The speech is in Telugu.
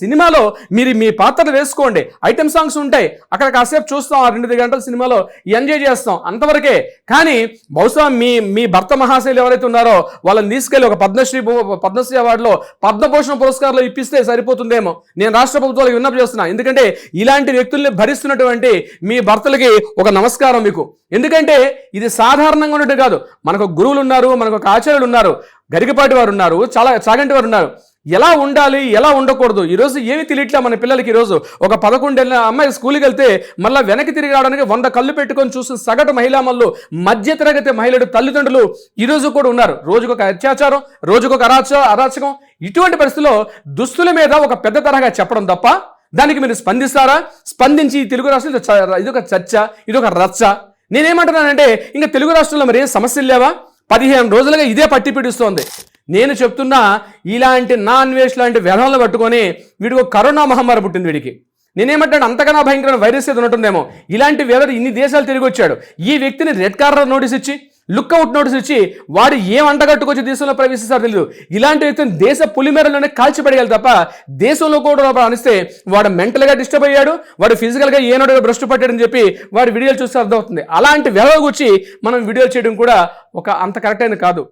సినిమాలో మీరు మీ పాత్రలు వేసుకోండి, ఐటెం సాంగ్స్ ఉంటాయి, అక్కడ కాసేపు చూస్తాం, ఆ 2 గంటల సినిమాలో ఎంజాయ్ చేస్తాం, అంతవరకే. కానీ బహుశా మీ భర్త మహాశైలు ఎవరైతే ఉన్నారో వాళ్ళని తీసుకెళ్లి ఒక పద్మశ్రీ అవార్డులో పద్మభూషణ పురస్కారాలు ఇప్పిస్తే సరిపోతుందేమో. నేను రాష్ట్ర ప్రభుత్వాలకు విన్నపం చేస్తున్నా. ఎందుకంటే ఇలాంటి వ్యక్తుల్ని భరిస్తున్నటువంటి మీ భర్తలకి ఒక నమస్కారం మీకు. ఎందుకంటే ఇది సాధారణంగా ఉన్నట్టు కాదు. మనకు గురువులు ఉన్నారు, మనకు ఒక ఆచార్యులు ఉన్నారు, గరికపాటి వారు ఉన్నారు, చాలా చాగంటి వారు ఉన్నారు. ఎలా ఉండాలి, ఎలా ఉండకూడదు ఈరోజు ఏమి తెలియట్లే మన పిల్లలకి. ఈరోజు ఒక 11 ఏళ్ళ అమ్మాయి స్కూల్కి వెళ్తే మళ్ళీ వెనక్కి తిరిగి రావడానికి 100 కళ్ళు పెట్టుకొని చూసిన సగటు మహిళామల్లు, మధ్యతరగతి మహిళలు, తల్లిదండ్రులు ఈరోజు కూడా ఉన్నారు. రోజుకొక అత్యాచారం, రోజుకొక అరాచకం. ఇటువంటి పరిస్థితుల్లో దుస్తుల మీద ఒక పెద్ద తరహా చెప్పడం తప్ప దానికి మీరు స్పందిస్తారా? స్పందించి తెలుగు రాష్ట్రాలు ఇదొక చర్చ, ఇదొక రచ్చ. నేనేమంటున్నానంటే ఇంకా తెలుగు రాష్ట్రాల్లో మరి ఏం సమస్యలు లేవా? 15 రోజులుగా ఇదే పట్టి పీడిస్తోంది. నేను చెప్తున్నా, ఇలాంటి నాన్ వేస్ట్ లాంటి వ్యవహారాలు పట్టుకొని వీడికి కరోనా మహమ్మారి పుట్టింది. వీడికి నేనేమంటాను, అంతకన్నా భయంకరమైన వైరస్ ఏది ఉన్నట్టుందేమో. ఇలాంటి వ్యవహారం ఇన్ని దేశాలు తిరిగి వచ్చాడు. ఈ వ్యక్తిని రెడ్ కార్నర్ నోటీస్ ఇచ్చి, లుక్అవుట్ నోటీస్ ఇచ్చి, వాడు ఏం అంటగట్టుకొచ్చి దేశంలో ప్రవేశిస్తారో తెలియదు. ఇలాంటి వ్యక్తిని దేశ పులిమేరలోనే కాల్చిపడేయాలి తప్ప దేశంలో కూడా అనిస్తే వాడు మెంటల్గా డిస్టర్బ్ అయ్యాడు, వాడు ఫిజికల్గా ఏనాడు భ్రష్టు పట్టాడని చెప్పి వాడి వీడియోలు చూస్తే అర్థమవుతుంది. అలాంటి వ్యవహారం గురించి మనం వీడియోలు చేయడం కూడా ఒక అంత కరెక్ట్ అయిన కాదు.